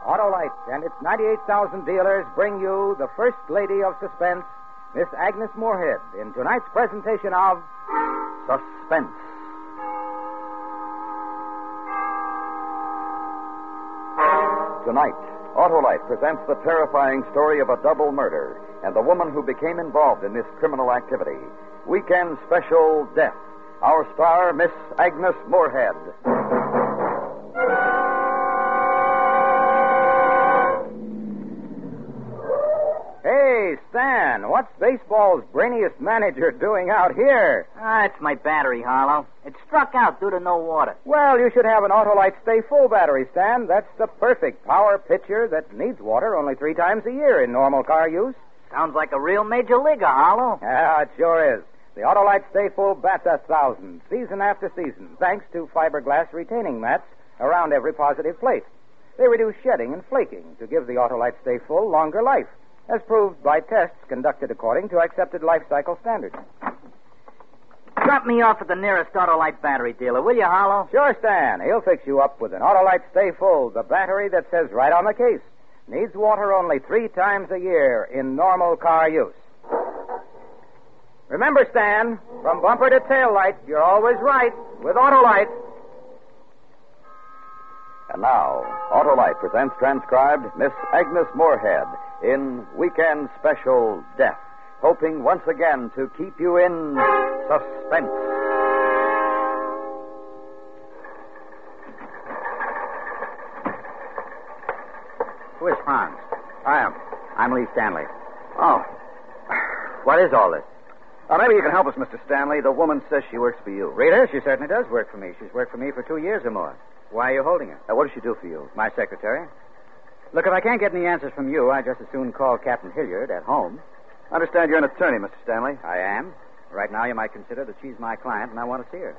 Autolite and its 98,000 dealers bring you the First Lady of Suspense, Miss Agnes Moorehead, in tonight's presentation of Suspense. Tonight, Autolite presents the terrifying story of a double murder and the woman who became involved in this criminal activity. Weekend Special Death. Our star, Miss Agnes Moorehead. Hey, Stan, what's baseball's brainiest manager doing out here? It's my battery, Harlow. It struck out due to no water. Well, you should have an Autolite Stay Full battery, Stan. That's the perfect power pitcher that needs water only 3 times a year in normal car use. Sounds like a real major leaguer, Harlow. Yeah, it sure is. The Autolite Stay Full bats 1,000, season after season, thanks to fiberglass retaining mats around every positive plate. They reduce shedding and flaking to give the Autolite Stay Full longer life, as proved by tests conducted according to accepted life cycle standards. Drop me off at the nearest Autolite battery dealer, will you, Harlow? Sure, Stan. He'll fix you up with an Autolite Stay Full, the battery that says right on the case, needs water only 3 times a year in normal car use. Remember, Stan, from bumper to tail light, you're always right with Autolite. And now, Autolite presents transcribed Miss Agnes Moorehead in Weekend Special Death, hoping once again to keep you in suspense. Who is Franz? I'm Lee Stanley. Oh. What is all this? Maybe you can help us, Mr. Stanley. The woman says she works for you. Rita, she certainly does work for me. She's worked for me for 2 years or more. Why are you holding her? What does she do for you? My secretary. Look, if I can't get any answers from you, I'd just as soon call Captain Hilliard at home. I understand you're an attorney, Mr. Stanley. I am. Right now, you might consider that she's my client, and I want to see her.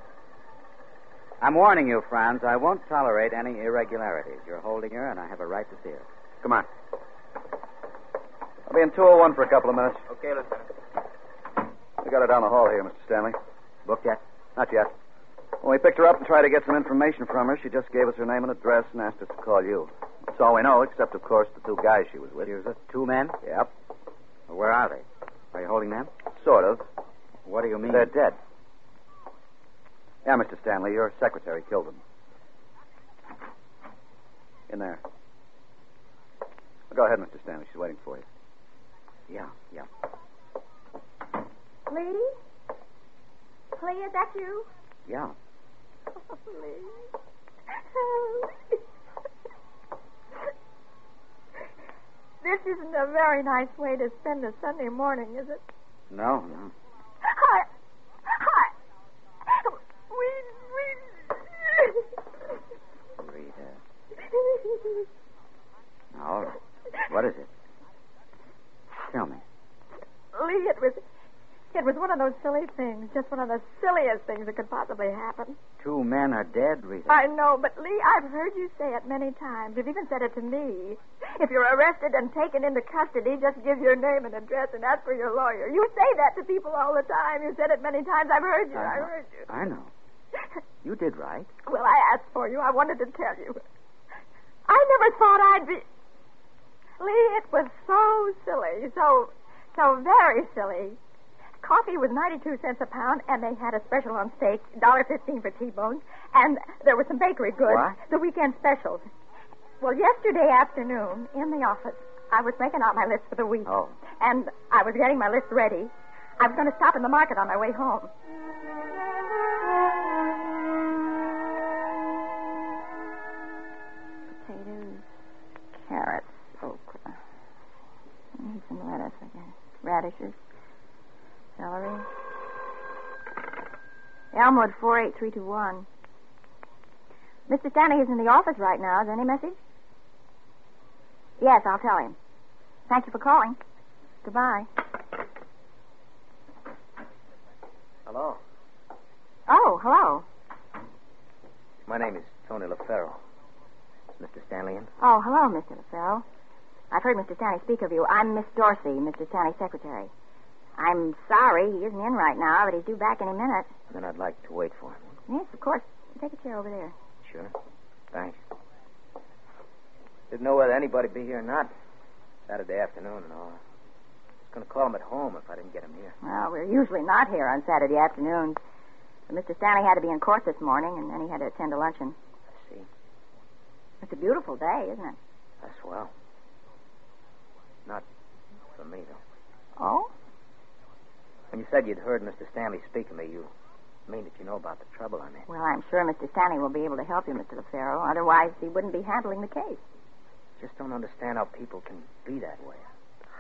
I'm warning you, Franz, I won't tolerate any irregularities. You're holding her, and I have a right to see her. Come on. I'll be in 201 for a couple of minutes. Okay, Lieutenant. We got her down the hall here, Mr. Stanley. Booked yet? Not yet. When we picked her up and tried to get some information from her, she just gave us her name and address and asked us to call you. That's all we know, except, of course, the 2 guys she was with. She was with 2 men? Yep. Well, where are they? Are you holding them? Sort of. What do you mean? They're dead. Yeah, Mr. Stanley, your secretary killed them. In there. Well, go ahead, Mr. Stanley. She's waiting for you. Yeah. Lee? Lee, is that you? Yeah. Oh, Lee. This isn't a very nice way to spend a Sunday morning, is it? No. Hi. Rita. All right. What is it? Tell me. Lee, it was one of those silly things. Just one of the silliest things that could possibly happen. 2 men are dead, Rita. I know, but Lee, I've heard you say it many times. You've even said it to me. If you're arrested and taken into custody, just give your name and address and ask for your lawyer. You say that to people all the time. You said it many times. I've heard you. I heard you. I know. You did right. Well, I asked for you. I wanted to tell you. I never thought I'd be... Lee, it was so silly. So very silly. Coffee was 92 cents a pound, and they had a special on steak, $1.15 for T-bones, and there were some bakery goods. What? The weekend specials. Well, yesterday afternoon, in the office, I was making out my list for the week. Oh. And I was getting my list ready. I was going to stop in the market on my way home. Potatoes, carrots, okra. I need some lettuce, I guess. Radishes. Celery. Elmwood 48321. Mr. Stanley is in the office right now. Is there any message? Yes, I'll tell him. Thank you for calling. Goodbye. Hello. Oh, hello. My name is Tony LaFaro. Is Mr. Stanley in? Oh, hello, Mr. LaFaro. I've heard Mr. Stanley speak of you. I'm Miss Dorsey, Mr. Stanley's secretary. I'm sorry he isn't in right now, but he's due back any minute. Then I'd like to wait for him. Yes, of course. Take a chair over there. Sure. Thanks. Didn't know whether anybody'd be here or not. Saturday afternoon and all. I was going to call him at home if I didn't get him here. Well, we're usually not here on Saturday afternoons. But Mr. Stanley had to be in court this morning, and then he had to attend a luncheon. I see. It's a beautiful day, isn't it? That's swell. Not for me, though. Oh? When you said you'd heard Mr. Stanley speak to me, you mean that you know about the trouble I'm in. Well, I'm sure Mr. Stanley will be able to help you, Mr. LaFaro. Otherwise, he wouldn't be handling the case. Just don't understand how people can be that way.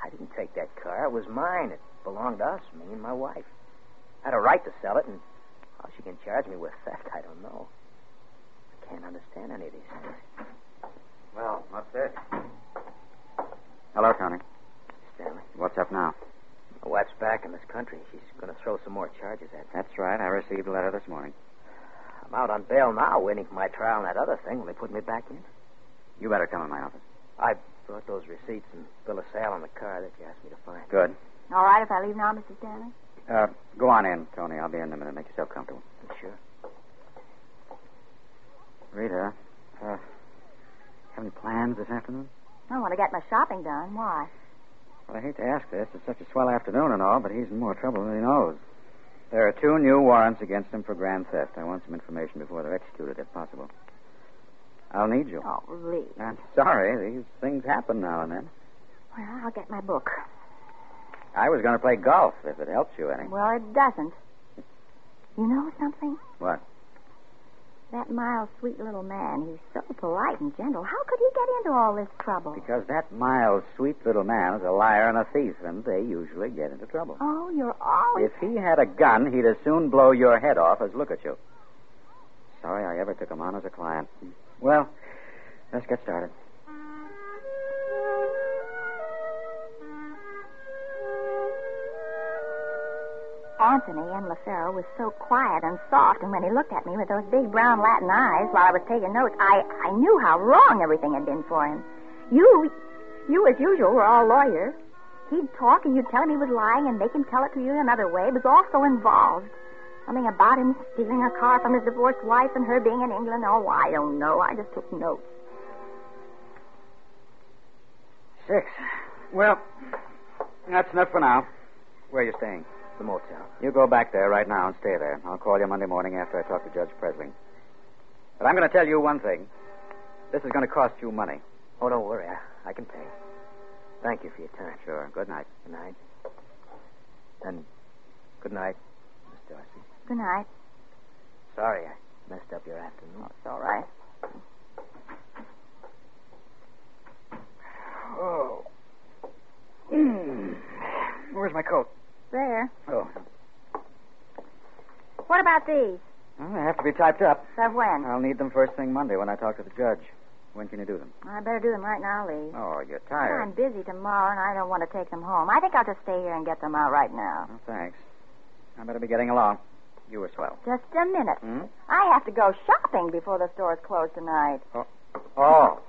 I didn't take that car. It was mine. It belonged to us, me and my wife. I had a right to sell it, and how she can charge me with theft, I don't know. I can't understand any of these things. Well, what's this? Hello, Tony. Stanley, What's up now? my wife's back in this country. She's going to throw some more charges at me. That's right. I received a letter this morning. I'm out on bail now, waiting for my trial on that other thing when they put me back in. You better come in my office. I brought those receipts and bill of sale on the car that you asked me to find. Good. All right if I leave now, Mr. Stanley? Go on in, Tony. I'll be in a minute. Make yourself comfortable. Sure. Rita, have any plans this afternoon? I want to get my shopping done. Why? Well, I hate to ask this. It's such a swell afternoon and all, but he's in more trouble than he knows. There are 2 new warrants against him for grand theft. I want some information before they're executed, if possible. I'll need you. Oh, Lee. I'm sorry. These things happen now and then. Well, I'll get my book. I was going to play golf, if it helps you any. Well, it doesn't. You know something? What? That mild, sweet little man, he's so polite and gentle. How could he get into all this trouble? Because that mild, sweet little man is a liar and a thief, and they usually get into trouble. Oh, you're always... If he had a gun, he'd as soon blow your head off as look at you. Sorry I ever took him on as a client. Well, let's get started. Anthony M. LaFaro was so quiet and soft, and when he looked at me with those big brown Latin eyes while I was taking notes, I knew how wrong everything had been for him. You, as usual, were all lawyers. He'd talk, and you'd tell him he was lying and make him tell it to you another way. It was all so involved. Something about him stealing a car from his divorced wife and her being in England. Oh, I don't know. I just took notes. 6. Well, that's enough for now. Where are you staying? The motel. You go back there right now and stay there. I'll call you Monday morning after I talk to Judge Presley. But I'm going to tell you one thing. This is going to cost you money. Oh, don't worry. I can pay. Thank you for your time. Sure. Good night. Good night. And good night, Miss Darcy. Good night. Sorry I messed up your afternoon. Oh, it's all right. Oh. Where's my coat? There. Oh. What about these? Well, they have to be typed up. For when? I'll need them first thing Monday when I talk to the judge. When can you do them? I better do them right now, Lee. Oh, you're I'm tired. busy tomorrow, and I don't want to take them home. I think I'll just stay here and get them out right now. Oh, thanks. I better be getting along. You were swell. Just a minute. Hmm? I have to go shopping before the stores close tonight. Oh.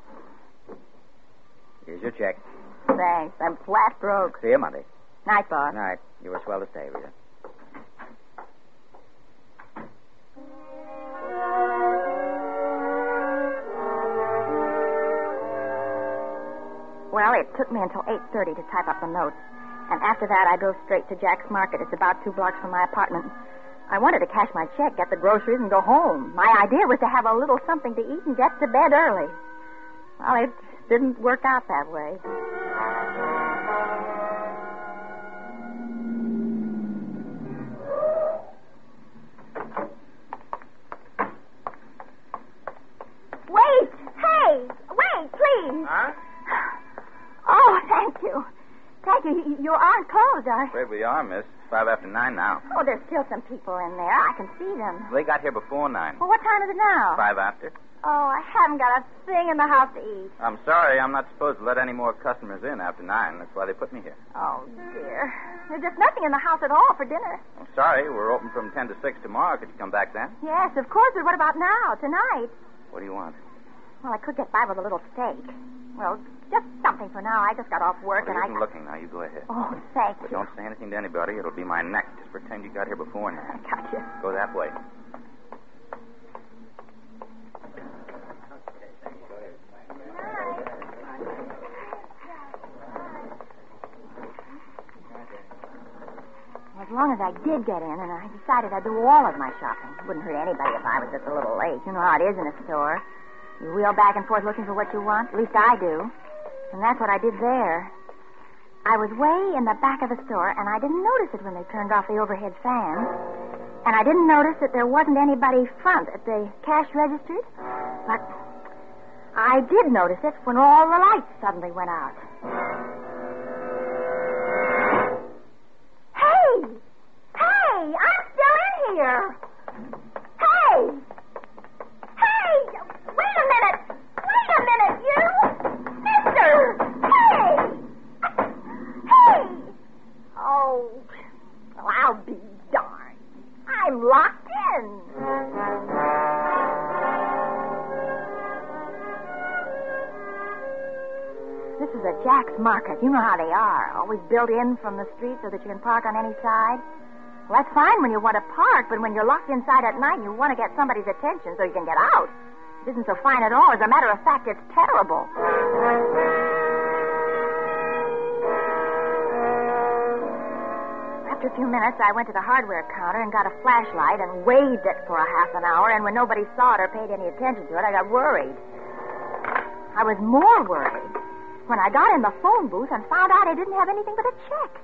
Here's your check. Thanks. I'm flat broke. See you Monday. Night, boss. Night. You were swell to stay, Rita. Well, it took me until 8:30 to type up the notes. And after that, I drove straight to Jack's Market. It's about 2 blocks from my apartment. I wanted to cash my check, get the groceries, and go home. My idea was to have a little something to eat and get to bed early. Well, it didn't work out that way. Wait! Hey! Wait, please! Huh? Oh, thank you. Thank you. You aren't closed, are you? Afraid we are, miss. It's 5 after 9 now. Oh, there's still some people in there. I can see them. They got here before 9. Well, what time is it now? 5 after. Oh, I haven't got a thing in the house to eat. I'm sorry. I'm not supposed to let any more customers in after 9. That's why they put me here. Oh, dear. There's just nothing in the house at all for dinner. I'm sorry. We're open from 10 to 6 tomorrow. Could you come back then? Yes, of course, but what about now, tonight? What do you want? Well, I could get by with a little steak. Well, just something for now. I just got off work Well, and isn't looking now. You go ahead. Oh, thank But you. don't say anything to anybody. It'll be my neck. Just pretend you got here before 9. I got you. Go that way. as I did get in, and I decided I'd do all of my shopping. It wouldn't hurt anybody if I was just a little late. You know how it is in a store. You wheel back and forth looking for what you want. At least I do. And that's what I did there. I was way in the back of the store, and I didn't notice it when they turned off the overhead fan. And I didn't notice that there wasn't anybody front at the cash registers. But I did notice it when all the lights suddenly went out. Hey, I'm still in here. Hey, wait a minute, you. Mister, hey. Oh, well, I'll be darned. I'm locked in. This is a Jack's Market. You know how they are. Always built in from the street so that you can park on any side. Well, that's fine when you want to park, but when you're locked inside at night, you want to get somebody's attention so you can get out. It isn't so fine at all. As a matter of fact, it's terrible. After a few minutes, I went to the hardware counter and got a flashlight and waved it for a half an hour, and when nobody saw it or paid any attention to it, I got worried. I was more worried when I got in the phone booth and found out I didn't have anything but a check.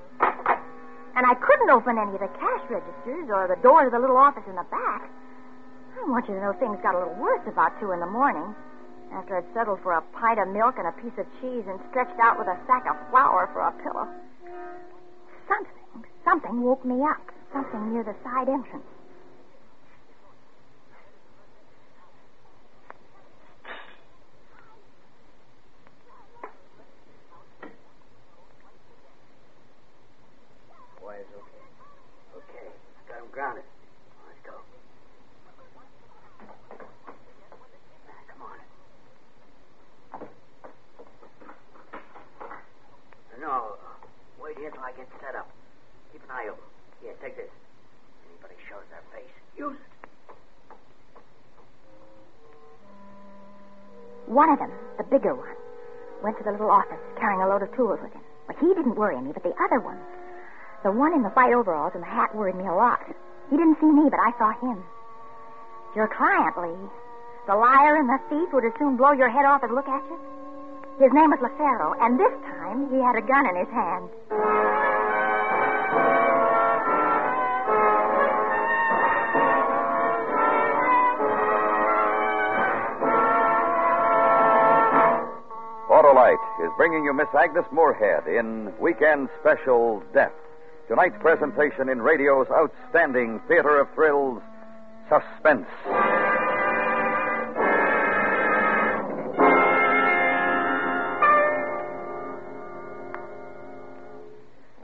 And I couldn't open any of the cash registers or the door to the little office in the back. I want you to know things got a little worse about 2 a.m. after I'd settled for a pint of milk and a piece of cheese and stretched out with a sack of flour for a pillow. Something woke me up. Something near the side entrance. Okay. Got him grounded. Let's go. Come on. No, wait here till I get set up. Keep an eye open. Here, take this. Anybody shows their face, use it. One of them, the bigger one, went to the little office carrying a load of tools with him. But he didn't worry me, but the other one, the one in the white overalls and the hat, worried me a lot. He didn't see me, but I saw him. Your client, Lee. The liar and the thief would as soon blow your head off as look at you. His name was LaFaro, and this time he had a gun in his hand. Autolite is bringing you Miss Agnes Moorehead in Weekend Special Death. Tonight's presentation in radio's outstanding theater of thrills, Suspense.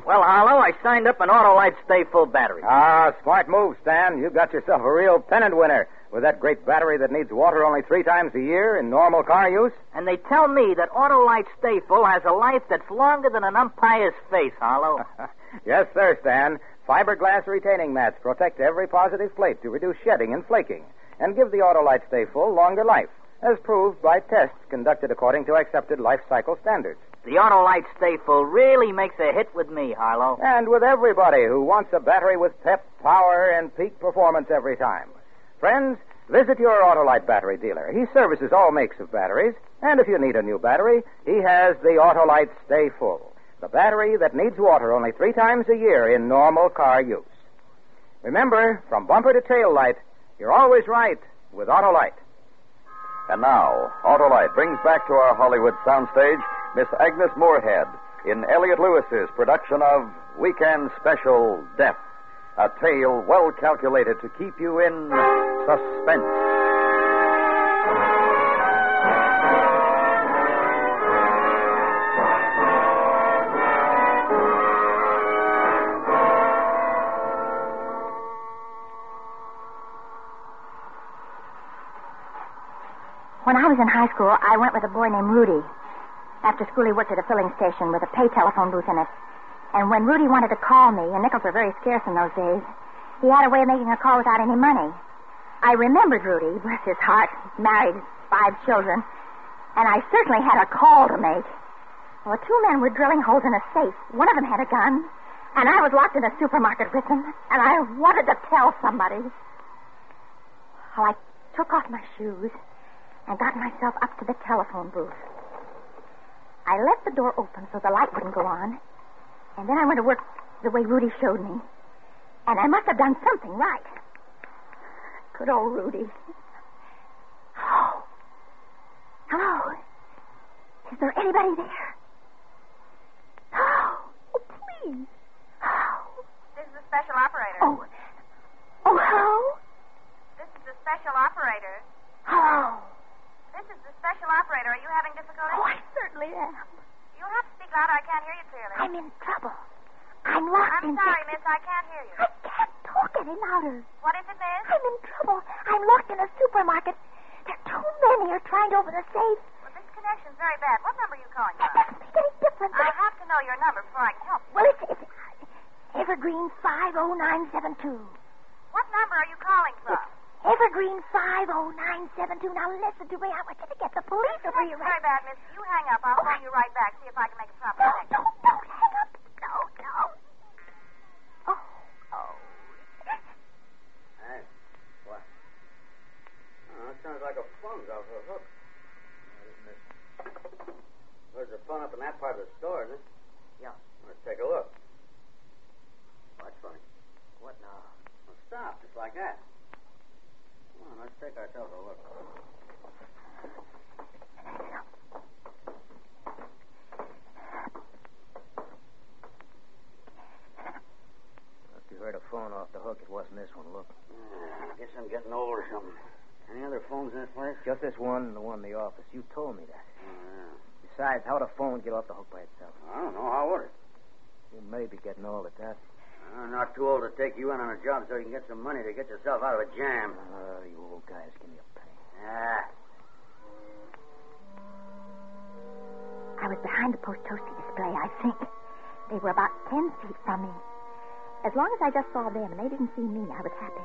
Well, Harlow, I signed up an Autolite Stay Full battery. Ah, smart move, Stan. You've got yourself a real pennant winner with that great battery that needs water only 3 times a year in normal car use. And they tell me that Autolite Stay Full has a life that's longer than an umpire's face, Harlow. Yes, sir, Stan. Fiberglass retaining mats protect every positive plate to reduce shedding and flaking and give the Autolite Stay Full longer life, as proved by tests conducted according to accepted life cycle standards. The Autolite Stay Full really makes a hit with me, Harlow. And with everybody who wants a battery with pep, power, and peak performance every time. Friends, visit your Autolite battery dealer. He services all makes of batteries, and if you need a new battery, he has the Autolite Stay Full, the battery that needs water only 3 times a year in normal car use. Remember, from bumper to tail light, you're always right with Autolite. And now, Autolite brings back to our Hollywood soundstage Miss Agnes Moorehead in Elliot Lewis's production of Weekend Special Death, a tale well calculated to keep you in suspense. When I was in high school, I went with a boy named Rudy. After school, he worked at a filling station with a pay telephone booth in it. And when Rudy wanted to call me, and nickels were very scarce in those days, he had a way of making a call without any money. I remembered Rudy, bless his heart, married, 5 children, and I certainly had a call to make. Well, 2 men were drilling holes in a safe. One of them had a gun, And I was locked in a supermarket with them, and I wanted to tell somebody. Well, I took off my shoes and got myself up to the telephone booth. I left the door open so the light wouldn't go on, and then I went to work the way Rudy showed me. And I must have done something right. Good old Rudy. Oh. Hello? Is there anybody there? Oh, please. Oh. This is the special operator. Oh, hello? This is the special operator. Hello? This is the special operator. Are you having difficulty? Oh, I certainly am. You'll have to speak louder. I can't hear you clearly. I'm in trouble. I'm locked in... I'm sorry, miss. I can't hear you. I can't talk any louder. What is it, miss? I'm in trouble. I'm locked in a supermarket. There are too many are trying to open the safe. Well, this connection's very bad. What number are you calling That from? doesn't make any difference. I have to know your number before I can help you. Well, it's Evergreen 50972. What number are you calling from? Evergreen 50972. Now listen to me. I want you to get the police over here. Very bad, miss. You hang up. I'll phone you right back. See if I can make a proper No, connection. don't hang up. No. Oh. Hey, what? Oh, that sounds like a phone's off the hook. Isn't it? There's a phone up in that part of the store, isn't it? Yeah. Let's take a look. Oh, that's funny. What now? Well, stop, just like that. Come on, let's take ourselves a look. If you heard a phone off the hook, it wasn't this one. Look. I guess I'm getting old or something. Any other phones in this place? Just this one and the one in the office. You told me that. Oh, Besides, how would a phone get off the hook by itself? yeah. I don't know. How would it? You may be getting old at that. I'm not too old to take you in on a job so you can get some money to get yourself out of a jam. You old guys, give me a penny. Ah. I was behind the post toasty display, I think. They were about 10 feet from me. As long as I just saw them and they didn't see me, I was happy.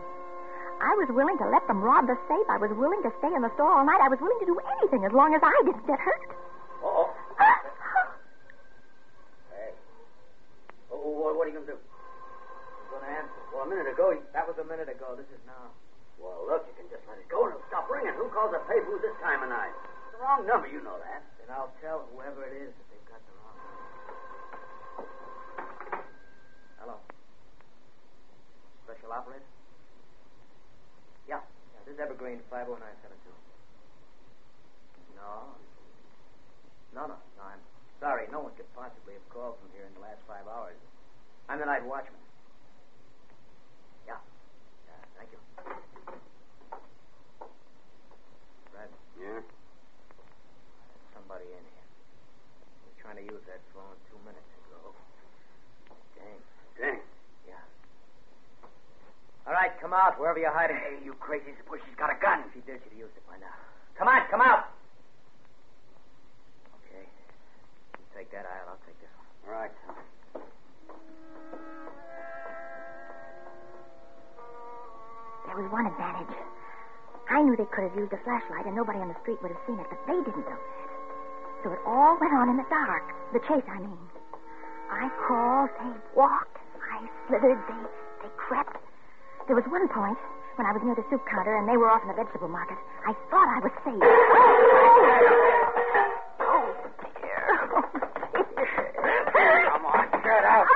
I was willing to let them rob the safe. I was willing to stay in the store all night. I was willing to do anything as long as I didn't get hurt. Uh-oh. Hey. What are you going to do? I'm going to answer. Well, a minute ago, That was a minute ago. This is now. Well, look, you can just let it go and it'll stop ringing. Who calls a pay booth this time of night? It's the wrong number, you know that. Then I'll tell whoever it is that they've got the wrong one. Hello. Special operator? Yeah, this is Evergreen 50972. No, I'm sorry. No one could possibly have called from here in the last 5 hours. I'm the night watchman. Yeah, thank you. Fred. Yeah? There's somebody in here. They were trying to use that phone 2 minutes ago. Dang. Yeah. All right, come out, wherever you're hiding. Hey, you crazy suppose she's got a gun. If she did, she'd have used it by now. Come on, come out! Okay. You take that aisle, I'll take this one. All right. There was one advantage. I knew they could have used a flashlight and nobody on the street would have seen it, but they didn't know that. So it all went on in the dark. The chase, I mean. I crawled, they walked. I slithered, they crept. There was one point when I was near the soup counter and they were off in the vegetable market. I thought I was safe. Oh, dear. Come on, get out.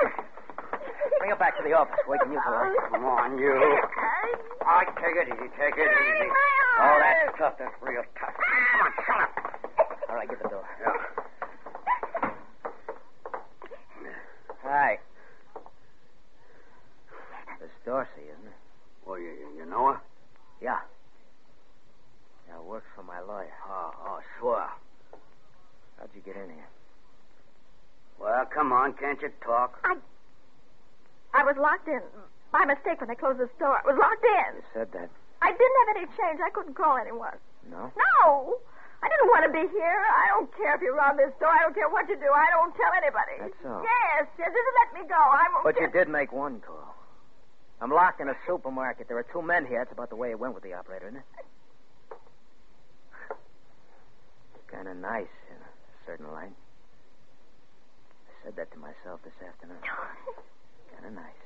Bring her back to the office. We can use the light. Come on, you. All right, take it easy, take it easy. Oh, that's tough. That's real tough. Come on, shut up. All right, get the door. Yeah. Hi. Miss Dorsey, isn't it? Well, you know her? Yeah. Yeah, works for my lawyer. Oh, sure. How'd you get in here? Well, come on, can't you talk? I was locked in. By mistake when they closed the store. I was locked in. You said that. I didn't have any change. I couldn't call anyone. No? No! I didn't want to be here. I don't care if you rob this store. I don't care what you do. I don't tell anybody. That's all. Yes. Just let me go. I won't. But you did make one call. I'm locked in a supermarket. There are 2 men here. That's about the way it went with the operator, isn't it? It's kind of nice in a certain light. I said that to myself this afternoon. Kind of nice.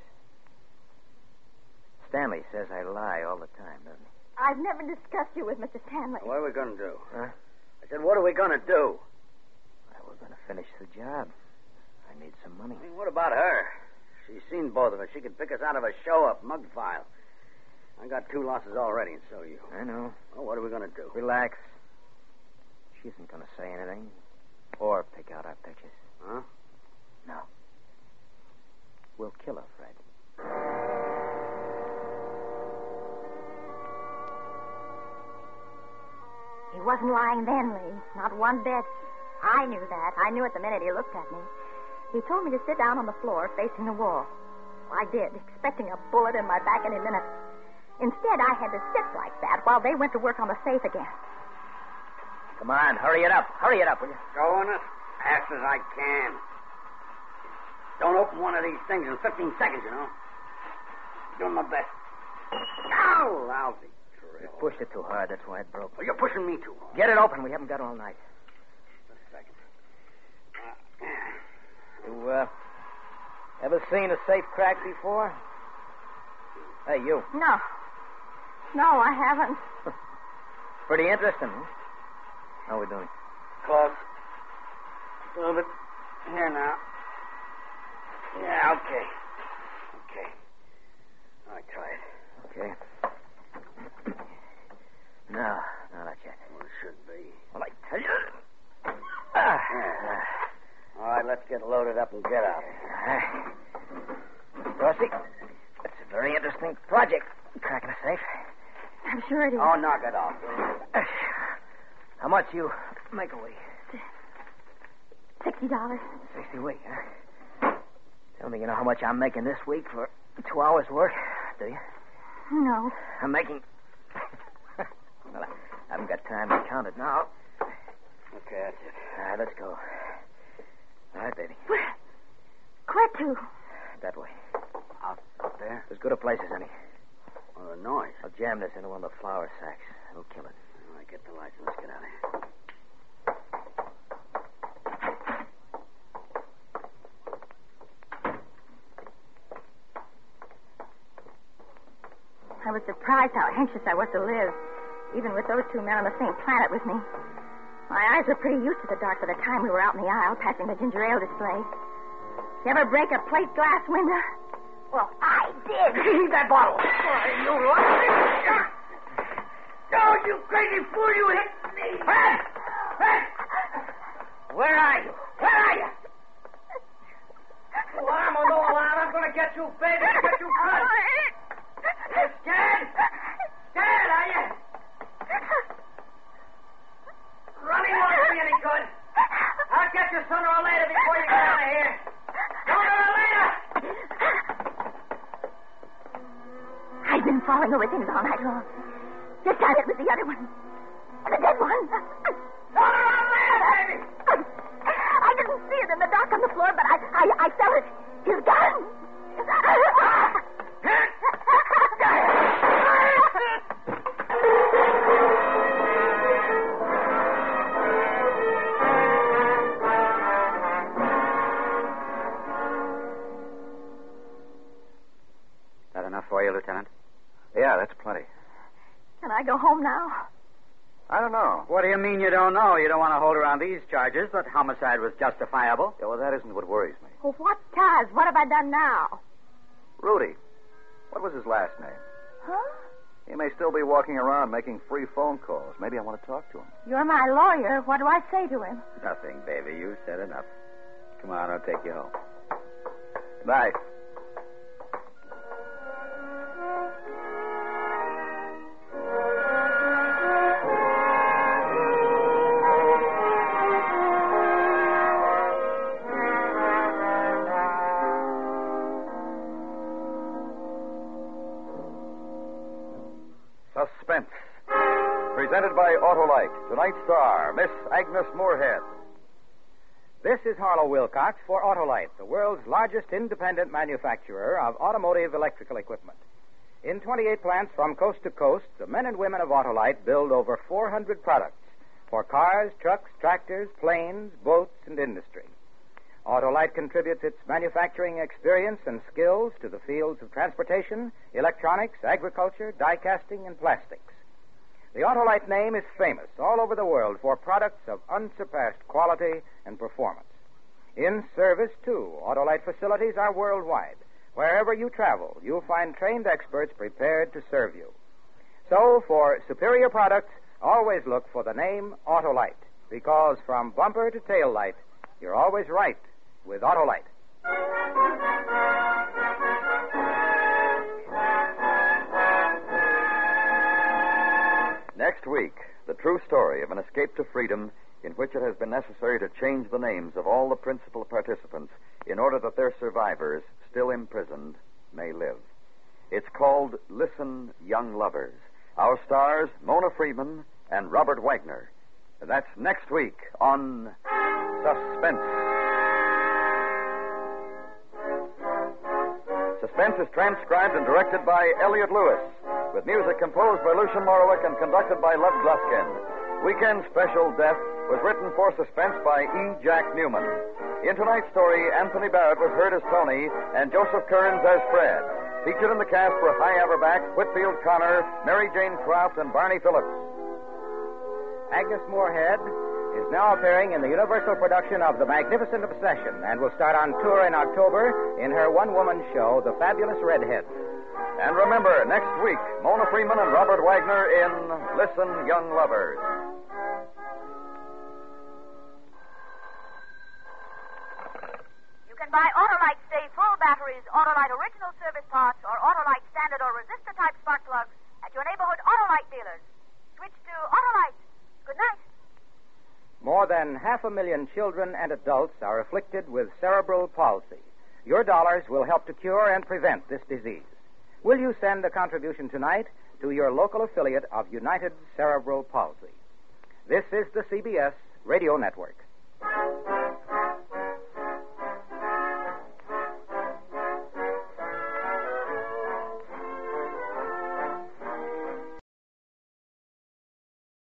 Stanley says I lie all the time, doesn't he? I've never discussed you with Mr. Stanley. What are we going to do? Huh? I said, what are we going to do? Well, we're going to finish the job. I need some money. I mean, what about her? She's seen both of us. She could pick us out of a show-up mug file. I got 2 losses already, and so you. I know. Well, what are we going to do? Relax. She isn't going to say anything or pick out our pictures. Huh? No. We'll kill her, Fred. He wasn't lying then, Lee. Not one bit. I knew that. I knew it the minute he looked at me. He told me to sit down on the floor facing the wall. I did, expecting a bullet in my back any minute. Instead, I had to sit like that while they went to work on the safe again. Come on, hurry it up. Hurry it up, will you? Going as fast as I can. Don't open one of these things in 15 seconds, you know. Doing my best. Ow, lousy drill. You pushed it too hard. That's why it broke. Well, you're pushing me too hard. Get it open. We haven't got all night. Just a second. You, ever seen a safe crack before? Hey, you. No. No, I haven't. Pretty interesting, huh? How are we doing? Close. A little bit here now. Yeah, okay. Okay. All right, try it. Okay. No, not yet. Well, it should be. Well, I tell you. Yeah. All right, let's get loaded up and get out. Dorsey, that's a very interesting project, cracking a safe. I'm sure it is. Oh, knock it off. How much you make a week? $60. 60 a week, huh? Tell me, you know how much I'm making this week for 2 hours' work, do you? No. I'm making... Well, I haven't got time to count it now. Okay, that's it. All right, let's go. All right, baby. Where to? That way. Out there? As good a place as any. Well, the noise. I'll jam this into one of the flour sacks. It'll kill it. All right, get the lights and let's get out of here. I was surprised how anxious I was to live, even with those 2 men on the same planet with me. My eyes were pretty used to the dark by the time we were out in the aisle passing the ginger ale display. You ever break a plate glass window? Well, I did. That bottle. You Oh, you crazy fool, you hit me. Fred! Fred! Where are you? Where are you? Alarm or no alarm, I'm going to get you, baby. I'll get you first. You scared? Scared, are you? Running won't do you any good. I'll get you sooner or later before you get out of here. Sooner or later. I've been following her with things all night long. This time it was the other one. The dead one. Sooner or later, baby. I didn't see it in the dark on the floor, but I felt it. His gun. That enough for you, Lieutenant? Yeah, that's plenty. Can I go home now? I don't know. What do you mean you don't know? You don't want to hold her on these charges that homicide was justifiable? Yeah, well, that isn't what worries me. Well, what does? What have I done now? Rudy. What was his last name? Huh? He may still be walking around making free phone calls. Maybe I want to talk to him. You're my lawyer. What do I say to him? Nothing, baby. You said enough. Come on, I'll take you home. Bye. Suspense. Presented by Autolite. Tonight's star, Miss Agnes Moorehead. This is Harlow Wilcox for Autolite, the world's largest independent manufacturer of automotive electrical equipment. In 28 plants from coast to coast, the men and women of Autolite build over 400 products for cars, trucks, tractors, planes, boats, and industry. Autolite contributes its manufacturing experience and skills to the fields of transportation, electronics, agriculture, die casting, and plastics. The Autolite name is famous all over the world for products of unsurpassed quality and performance. In service, too, Autolite facilities are worldwide. Wherever you travel, you'll find trained experts prepared to serve you. So, for superior products, always look for the name Autolite, because from bumper to tail light, you're always right with Autolite. Next week, the true story of an escape to freedom in which it has been necessary to change the names of all the principal participants in order that their survivors, still imprisoned, may live. It's called Listen, Young Lovers. Our stars, Mona Freeman and Robert Wagner. That's next week on Suspense. Suspense is transcribed and directed by Elliott Lewis, with music composed by Lucian Morowicz and conducted by Lev Gluskin. Weekend Special Death was written for Suspense by E. Jack Newman. In tonight's story, Anthony Barrett was heard as Tony and Joseph Kearns as Fred. Featured in the cast were Hy Averback, Whitfield Connor, Mary Jane Kraft, and Barney Phillips. Agnes Moorehead is now appearing in the Universal production of The Magnificent Obsession and will start on tour in October in her one-woman show, The Fabulous Redheads. And remember, next week, Mona Freeman and Robert Wagner in Listen, Young Lovers. You can buy Autolite Stay Full batteries, Autolite Original Service Parts, or Autolite Standard or Resistor-type spark plugs at your neighborhood Autolite dealers. Switch to Autolite. Good night. More than 500,000 children and adults are afflicted with cerebral palsy. Your dollars will help to cure and prevent this disease. Will you send a contribution tonight to your local affiliate of United Cerebral Palsy? This is the CBS Radio Network.